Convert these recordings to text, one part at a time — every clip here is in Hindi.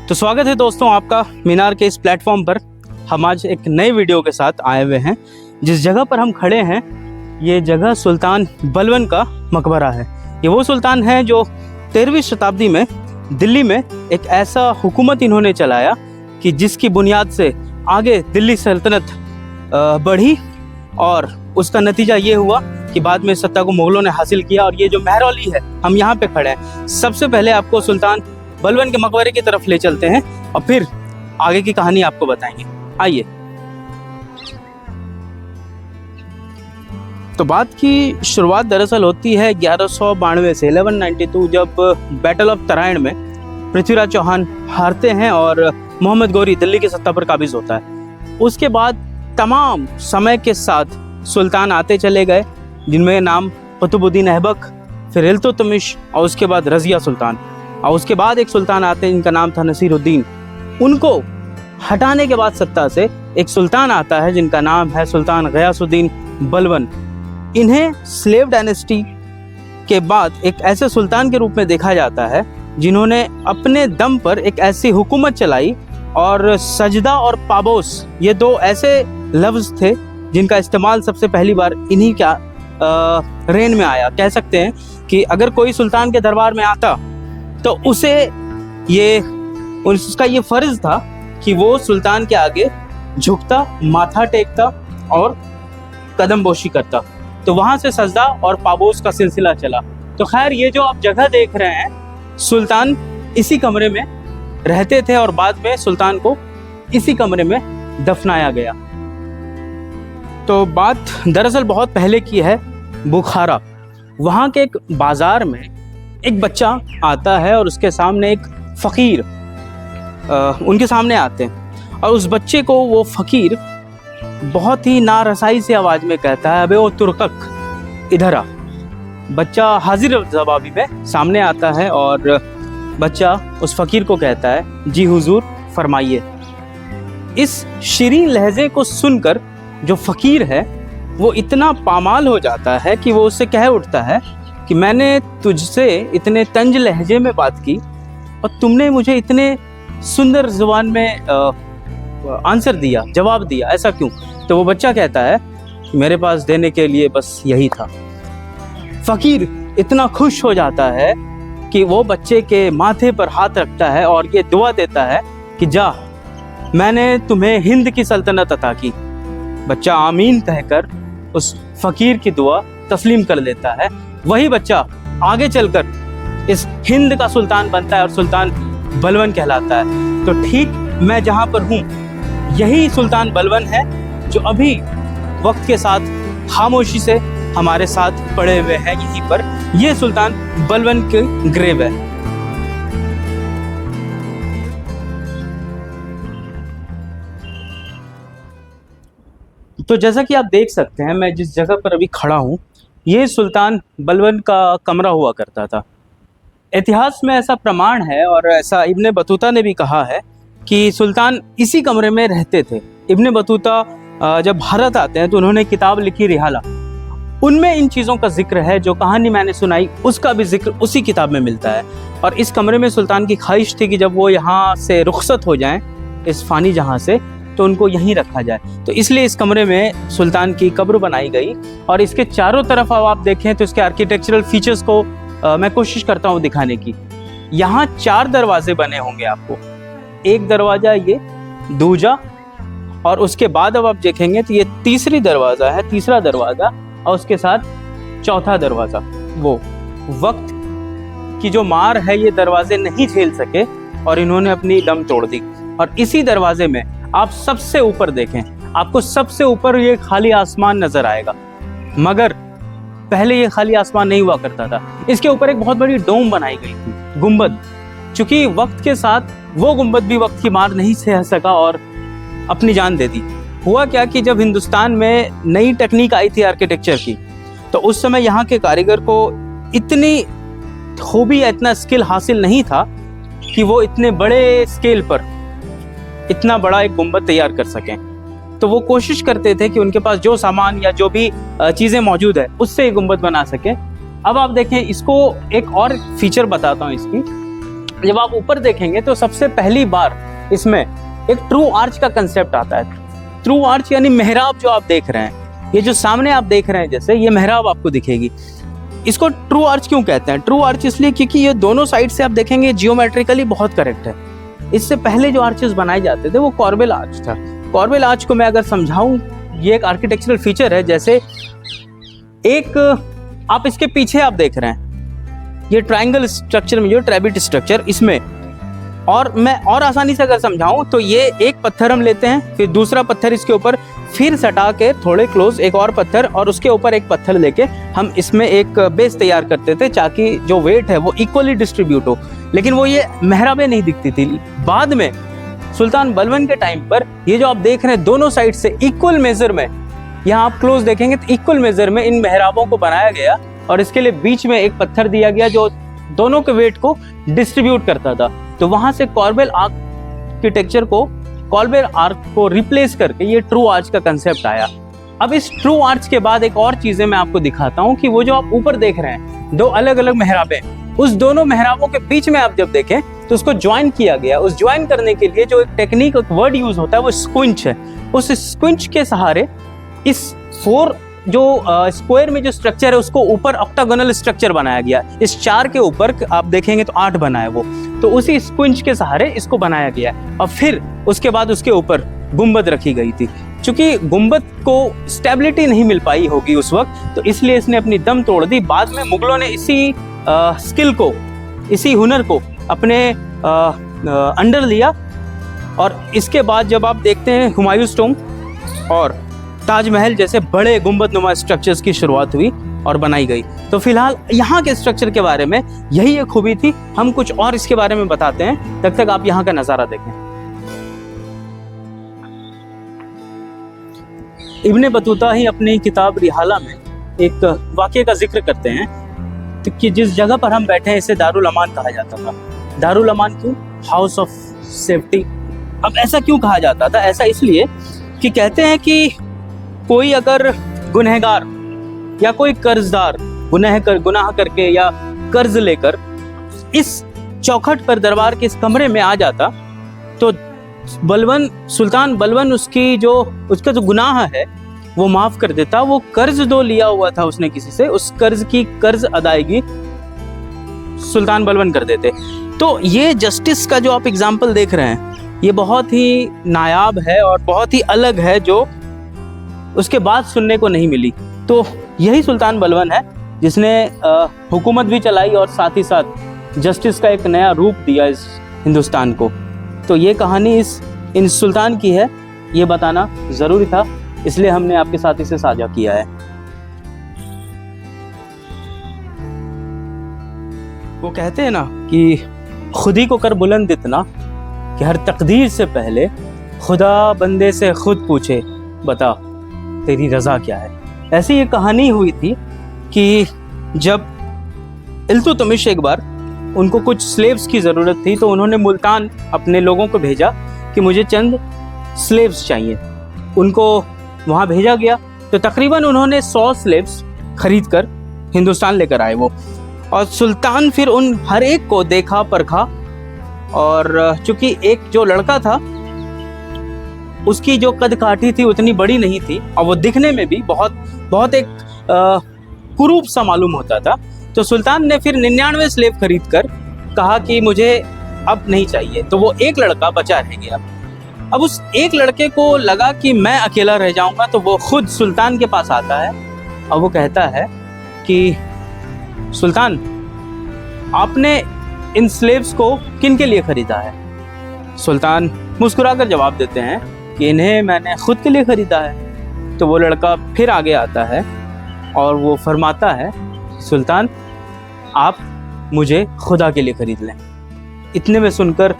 तो स्वागत है दोस्तों आपका मीनार के इस प्लेटफॉर्म पर। हम आज एक नए वीडियो के साथ आए हुए हैं। जिस जगह पर हम खड़े हैं ये जगह सुल्तान बलवन का मकबरा है। ये वो सुल्तान है जो 13वीं शताब्दी में दिल्ली में एक ऐसा हुकूमत इन्होंने चलाया कि जिसकी बुनियाद से आगे दिल्ली सल्तनत बढ़ी और उसका नतीजा ये हुआ कि बाद में सत्ता को मुगलों ने हासिल किया। और ये जो महरौली है, हम यहाँ पे खड़े हैं। सबसे पहले आपको सुल्तान बलवन के मकबरे की तरफ ले चलते हैं और फिर आगे की कहानी आपको बताएंगे। आइए। तो बात की शुरुआत दरअसल होती है 1192 से 1192, जब बैटल ऑफ तराइन में पृथ्वीराज चौहान हारते हैं और मोहम्मद गौरी दिल्ली की सत्ता पर काबिज होता है। उसके बाद तमाम समय के साथ सुल्तान आते चले गए, जिनमें नाम कुतुबुद्दीन ऐबक, फिर इल्तुतमिश और उसके बाद रज़िया सुल्तान। और उसके बाद एक सुल्तान आते हैं जिनका नाम था नसीरुद्दीन। उनको हटाने के बाद सत्ता से एक सुल्तान आता है जिनका नाम है सुल्तान गयासुद्दीन बलवन। इन्हें स्लेव डायनेस्टी के बाद एक ऐसे सुल्तान के रूप में देखा जाता है जिन्होंने अपने दम पर एक ऐसी हुकूमत चलाई। और सजदा और पाबोस ये दो ऐसे लफ्ज थे जिनका इस्तेमाल सबसे पहली बार इन्हीं का रेन में आया। कह सकते हैं कि अगर कोई सुल्तान के दरबार में आता तो उसका ये फर्ज था कि वो सुल्तान के आगे झुकता, माथा टेकता और कदम बोशी करता। तो वहां से सजदा और पाबोस का सिलसिला चला। तो खैर, ये जो आप जगह देख रहे हैं, सुल्तान इसी कमरे में रहते थे और बाद में सुल्तान को इसी कमरे में दफनाया गया। तो बात दरअसल बहुत पहले की है। बुखारा, वहाँ के एक बाजार में एक बच्चा आता है और उसके सामने एक फ़कीर उनके सामने आते हैं। और उस बच्चे को वो फ़कीर बहुत ही नारसाई से आवाज़ में कहता है, अबे ओ तुर्कक इधर आ। बच्चा हाजिर जवाबी में सामने आता है और बच्चा उस फ़कीर को कहता है, जी हुजूर फरमाइए। इस शीरीन लहजे को सुनकर जो फ़कीर है वो इतना पामाल हो जाता है कि वो उससे कह उठता है कि मैंने तुझसे इतने तंज लहजे में बात की और तुमने मुझे इतने सुंदर ज़ुबान में आंसर दिया, जवाब दिया, ऐसा क्यों? तो वो बच्चा कहता है कि मेरे पास देने के लिए बस यही था। फ़कीर इतना खुश हो जाता है कि वो बच्चे के माथे पर हाथ रखता है और ये दुआ देता है कि जा, मैंने तुम्हें हिंद की सल्तनत अता की। बच्चा आमीन कहकर उस फ़कीर की दुआ तस्लीम कर लेता है। वही बच्चा आगे चलकर इस हिंद का सुल्तान बनता है और सुल्तान बलवन कहलाता है। तो ठीक मैं जहाँ पर हूँ यही सुल्तान बलवन है जो अभी वक्त के साथ खामोशी से हमारे साथ पड़े हुए हैं यहीं पर। ये सुल्तान बलवन के ग्रेव है। तो जैसा कि आप देख सकते हैं, मैं जिस जगह पर अभी खड़ा हूँ ये सुल्तान बलवन का कमरा हुआ करता था। इतिहास में ऐसा प्रमाण है और ऐसा इब्ने बतूता ने भी कहा है कि सुल्तान इसी कमरे में रहते थे। इब्ने बतूता जब भारत आते हैं तो उन्होंने किताब लिखी रिहाला। उनमें इन चीज़ों का जिक्र है। जो कहानी मैंने सुनाई उसका भी जिक्र उसी किताब में मिलता है। और इस कमरे में सुल्तान की ख्वाहिश थी कि जब वो यहाँ से रुखसत हो जाएं इस फ़ानी जहाँ से, तो उनको यहीं रखा जाए। तो इसलिए इस कमरे में सुल्तान की कब्र बनाई गई। और इसके चारों तरफ अब आप देखें तो इसके आर्किटेक्चरल फीचर्स को मैं कोशिश करता हूँ दिखाने की। यहाँ 4 दरवाजे बने होंगे आपको। एक दरवाज़ा ये, दूजा, और उसके बाद अब आप देखेंगे तो ये तीसरी दरवाज़ा है, तीसरा दरवाज़ा, और उसके साथ चौथा दरवाज़ा। वो वक्त की जो मार है ये दरवाजे नहीं झेल सके और इन्होंने अपनी दम तोड़ दी। और इसी दरवाजे में आप सबसे ऊपर देखें, आपको सबसे ऊपर ये खाली आसमान नजर आएगा। मगर पहले ये खाली आसमान नहीं हुआ करता था। इसके ऊपर एक बहुत बड़ी डोम बनाई गई थी, गुंबद। चूंकि वक्त के साथ वो गुंबद भी वक्त की मार नहीं सह सका और अपनी जान दे दी। हुआ क्या कि जब हिंदुस्तान में नई टेक्निक आई थी आर्किटेक्चर की, तो उस समय यहाँ के कारीगर को इतनी खूबी, इतना स्किल हासिल नहीं था कि वो इतने बड़े स्केल पर इतना बड़ा एक गुंबद तैयार कर सकें। तो वो कोशिश करते थे कि उनके पास जो सामान या जो भी चीज़ें मौजूद है उससे एक गुंबद बना सके। अब आप देखें, इसको एक और फीचर बताता हूँ इसकी। जब आप ऊपर देखेंगे तो सबसे पहली बार इसमें एक ट्रू आर्च का कंसेप्ट आता है। ट्रू आर्च यानी मेहराब जो आप देख रहे हैं, ये जो सामने आप देख रहे हैं जैसे ये मेहराब आपको दिखेगी। इसको ट्रू आर्च क्यों कहते हैं? ट्रू आर्च इसलिए क्योंकि ये दोनों साइड से आप देखेंगे जियोमेट्रिकली बहुत करेक्ट है। इससे पहले जो आर्चेस बनाए जाते थे वो कॉर्बेल आर्च था। कॉर्बेल आर्च को मैं अगर समझाऊं, ये एक आर्किटेक्चरल फीचर है। जैसे एक आप इसके पीछे आप देख रहे हैं ये ट्रायंगल स्ट्रक्चर में जो ट्रेबिट स्ट्रक्चर, इसमें और मैं और आसानी से अगर समझाऊं तो ये एक पत्थर हम लेते हैं, फिर दूसरा पत्थर इसके ऊपर, फिर सटा के थोड़े क्लोज एक और पत्थर और उसके ऊपर एक पत्थर लेके हम इसमें एक बेस तैयार करते थे ताकि जो वेट है वो इक्वली डिस्ट्रीब्यूट हो। लेकिन वो ये मेहराबें नहीं दिखती थी। बाद में सुल्तान बलवन के टाइम पर ये जो आप देख रहे हैं दोनों साइड से इक्वल मेजर में, यहाँ आप क्लोज देखेंगे तो इक्वल मेजर में इन मेहराबों को बनाया गया और इसके लिए बीच में एक पत्थर दिया गया जो दोनों के वेट को डिस्ट्रीब्यूट करता था। तो वहां से कॉर्बेल आर्किटेक्चर को, कॉर्बेल आर्च को रिप्लेस करके ये ट्रू आर्च का कंसेप्ट आया। अब इस ट्रू आर्च के बाद एक और चीजें मैं आपको दिखाता हूँ कि वो जो आप ऊपर देख रहे हैं दो अलग अलग मेहराबें, उस दोनों मेहराबों के बीच में आप जब देखें तो उसको ज्वाइन किया गया। उस ज्वाइन करने के लिए जो एक टेक्निक, एक वर्ड यूज होता है वो स्क्विंच है। उस स्क्विंच के सहारे इस 4 जो स्क्वायर में जो स्ट्रक्चर है उसको ऊपर ऑक्टागोनल स्ट्रक्चर बनाया गया। इस 4 के ऊपर आप देखेंगे तो 8 बना है वो, तो उसी स्क्विंच के सहारे इसको बनाया गया और फिर उसके बाद उसके ऊपर गुंबद रखी गई थी। क्योंकि गुंबद को स्टेबिलिटी नहीं मिल पाई होगी उस वक्त, तो इसलिए इसने अपनी दम तोड़ दी। बाद में मुगलों ने इसी स्किल को, इसी हुनर को अपने अंडर लिया और इसके बाद जब आप देखते हैं हुमायूं टॉम्ब और ताजमहल जैसे बड़े गुंबदनुमा स्ट्रक्चर्स की शुरुआत हुई और बनाई गई। तो फिलहाल यहाँ के स्ट्रक्चर के बारे में यही एक खूबी थी। हम कुछ और इसके बारे में बताते हैं, तब तक आप यहाँ का नज़ारा देखें। इब्ने बतूता ही अपनी किताब रिहाला में एक वाक़े का जिक्र करते हैं कि जिस जगह पर हम बैठे हैं इसे दारुल अमान कहा जाता था। दारुल अमान क्यों? House of safety. अब ऐसा क्यों कहा जाता था? ऐसा इसलिए कि कहते हैं कि कोई अगर गुनहगार या कोई कर्जदार गुनाह करके या कर्ज लेकर इस चौखट पर, दरबार के इस कमरे में आ जाता तो सुल्तान बलवन उसका जो गुनाह है वो माफ कर देता। वो कर्ज दो लिया हुआ था उसने किसी से, उस कर्ज की कर्ज अदायगी सुल्तान बलवन कर देते। तो ये जस्टिस का जो आप एग्जाम्पल देख रहे हैं ये बहुत ही नायाब है और बहुत ही अलग है, जो उसके बाद सुनने को नहीं मिली। तो यही सुल्तान बलवन है जिसने हुकूमत भी चलाई और साथ ही साथ जस्टिस का एक नया रूप दिया इस हिंदुस्तान को। तो ये कहानी इन सुल्तान की है, ये बताना ज़रूरी था, इसलिए हमने आपके साथ इसे साझा किया है। वो कहते हैं ना कि खुद ही को कर बुलंद इतना कि हर तकदीर से पहले खुदा बंदे से खुद पूछे बता तेरी रज़ा क्या है। ऐसी ये कहानी हुई थी कि जब इल्तुतमिश एक बार उनको कुछ स्लेव्स की ज़रूरत थी तो उन्होंने मुल्तान अपने लोगों को भेजा कि मुझे चंद स्लेव्स चाहिए। उनको वहाँ भेजा गया तो तकरीबन उन्होंने 100 स्लेव्स खरीद कर हिंदुस्तान लेकर आए वो। और सुल्तान फिर उन हर एक को देखा परखा, और चूंकि एक जो लड़का था उसकी जो कद काठी थी उतनी बड़ी नहीं थी और वो दिखने में भी बहुत एक कुरूप सा मालूम होता था। तो सुल्तान ने फिर 99 स्लेव खरीद कर कहा कि मुझे अब नहीं चाहिए। तो वो एक लड़का बचा रह गया। अब उस एक लड़के को लगा कि मैं अकेला रह जाऊंगा, तो वो खुद सुल्तान के पास आता है और वो कहता है कि सुल्तान, आपने इन स्लेव्स को किन के लिए खरीदा है? सुल्तान मुस्कुराकर जवाब देते हैं कि इन्हें मैंने खुद के लिए खरीदा है। तो वो लड़का फिर आगे आता है और वो फरमाता है, सुल्तान आप मुझे खुदा के लिए खरीद लें। इतने में सुनकर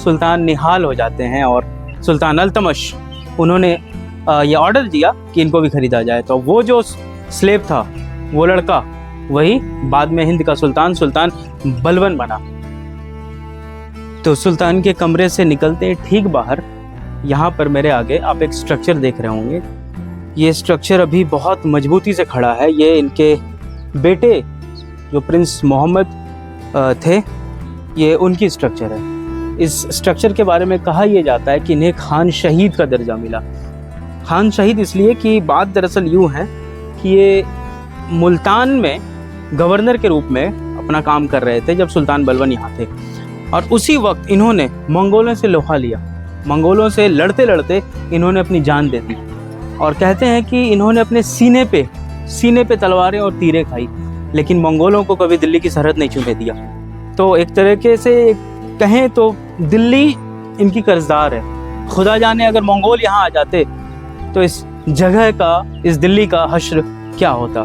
सुल्तान निहाल हो जाते हैं और सुल्तान अल्तमश उन्होंने ये ऑर्डर दिया कि इनको भी खरीदा जाए। तो वो जो स्लेव था, वो लड़का, वही बाद में हिंद का सुल्तान बलवन बना। तो सुल्तान के कमरे से निकलते ठीक बाहर यहाँ पर मेरे आगे आप एक स्ट्रक्चर देख रहे होंगे। ये स्ट्रक्चर अभी बहुत मजबूती से खड़ा है। ये इनके बेटे जो प्रिंस मोहम्मद थे ये उनकी स्ट्रक्चर है। इस स्ट्रक्चर के बारे में कहा यह जाता है कि इन्हें खान शहीद का दर्जा मिला। खान शहीद इसलिए कि बात दरअसल यूँ है कि ये मुल्तान में गवर्नर के रूप में अपना काम कर रहे थे जब सुल्तान बलबन यहाँ थे, और उसी वक्त इन्होंने मंगोलों से लोहा लिया। मंगोलों से लड़ते लड़ते इन्होंने अपनी जान दे दी, और कहते हैं कि इन्होंने अपने सीने पे तलवारें और तीरें खाई, लेकिन मंगोलों को कभी दिल्ली की सरहद नहीं छूने दिया। तो एक तरीके से कहें तो दिल्ली इनकी कर्जदार है। खुदा जाने अगर मंगोल यहाँ आ जाते तो इस जगह का, इस दिल्ली का हश्र क्या होता।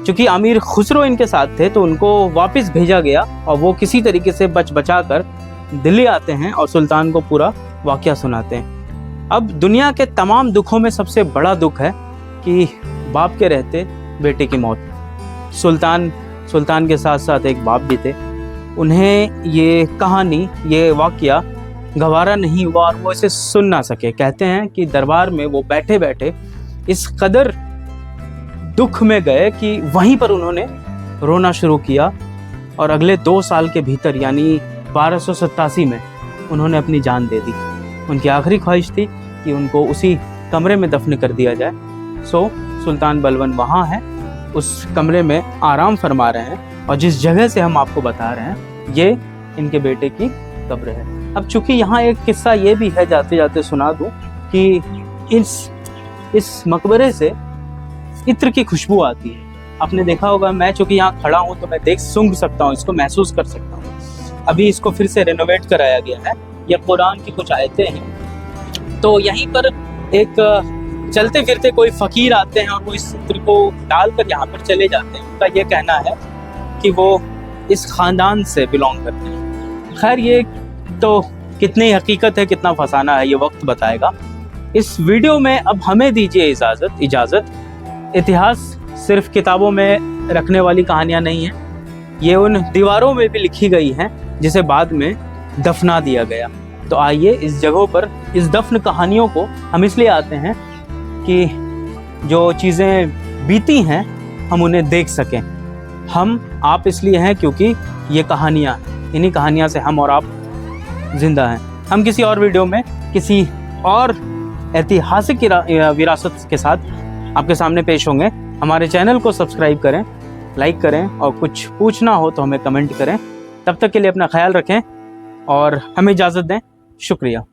क्योंकि अमीर खुसरो इनके साथ थे तो उनको वापस भेजा गया, और वो किसी तरीके से बचा कर दिल्ली आते हैं और सुल्तान को पूरा वाक़या सुनाते हैं। अब दुनिया के तमाम दुखों में सबसे बड़ा दुख है कि बाप के रहते बेटे की मौत। सुल्तान के साथ साथ एक बाप भी थे। उन्हें ये कहानी, ये वाक़या गवारा नहीं हुआ और वो इसे सुन ना सके। कहते हैं कि दरबार में वो बैठे बैठे इस कदर दुख में गए कि वहीं पर उन्होंने रोना शुरू किया, और अगले 2 साल के भीतर यानी 1287 में उन्होंने अपनी जान दे दी। उनकी आखिरी ख्वाहिश थी कि उनको उसी कमरे में दफन कर दिया जाए। सो सुल्तान बलबन वहाँ हैं, उस कमरे में आराम फरमा रहे हैं, और जिस जगह से हम आपको बता रहे हैं ये इनके बेटे की कब्र है। अब चूंकि यहाँ एक किस्सा ये भी है, जाते जाते सुना दूँ, कि इस मकबरे से इत्र की खुशबू आती है। आपने देखा होगा, मैं चूंकि यहाँ खड़ा हूँ तो मैं सूंघ सकता हूँ, इसको महसूस कर सकता हूँ। अभी इसको फिर से रेनोवेट कराया गया है। ये कुरान की कुछ आयतें हैं। तो यहीं पर एक चलते फिरते कोई फ़कीर आते हैं और वो इस इत्र को डालकर यहाँ पर चले जाते हैं। उनका ये कहना है कि वो इस ख़ानदान से बिलोंग करते हैं। खैर ये तो कितनी हकीकत है, कितना फसाना है, ये वक्त बताएगा। इस वीडियो में अब हमें दीजिए इजाज़त। इतिहास सिर्फ किताबों में रखने वाली कहानियाँ नहीं हैं, ये उन दीवारों में भी लिखी गई हैं जिसे बाद में दफना दिया गया। तो आइए इस जगहों पर इस दफन कहानियों को हम इसलिए आते हैं कि जो चीज़ें बीती हैं हम उन्हें देख सकें। हम आप इसलिए हैं क्योंकि ये कहानियाँ, इन्हीं कहानियाँ से हम और आप जिंदा हैं। हम किसी और वीडियो में किसी और ऐतिहासिक विरासत के साथ आपके सामने पेश होंगे। हमारे चैनल को सब्सक्राइब करें, लाइक करें, और कुछ पूछना हो तो हमें कमेंट करें। तब तक के लिए अपना ख्याल रखें और हमें इजाज़त दें। शुक्रिया।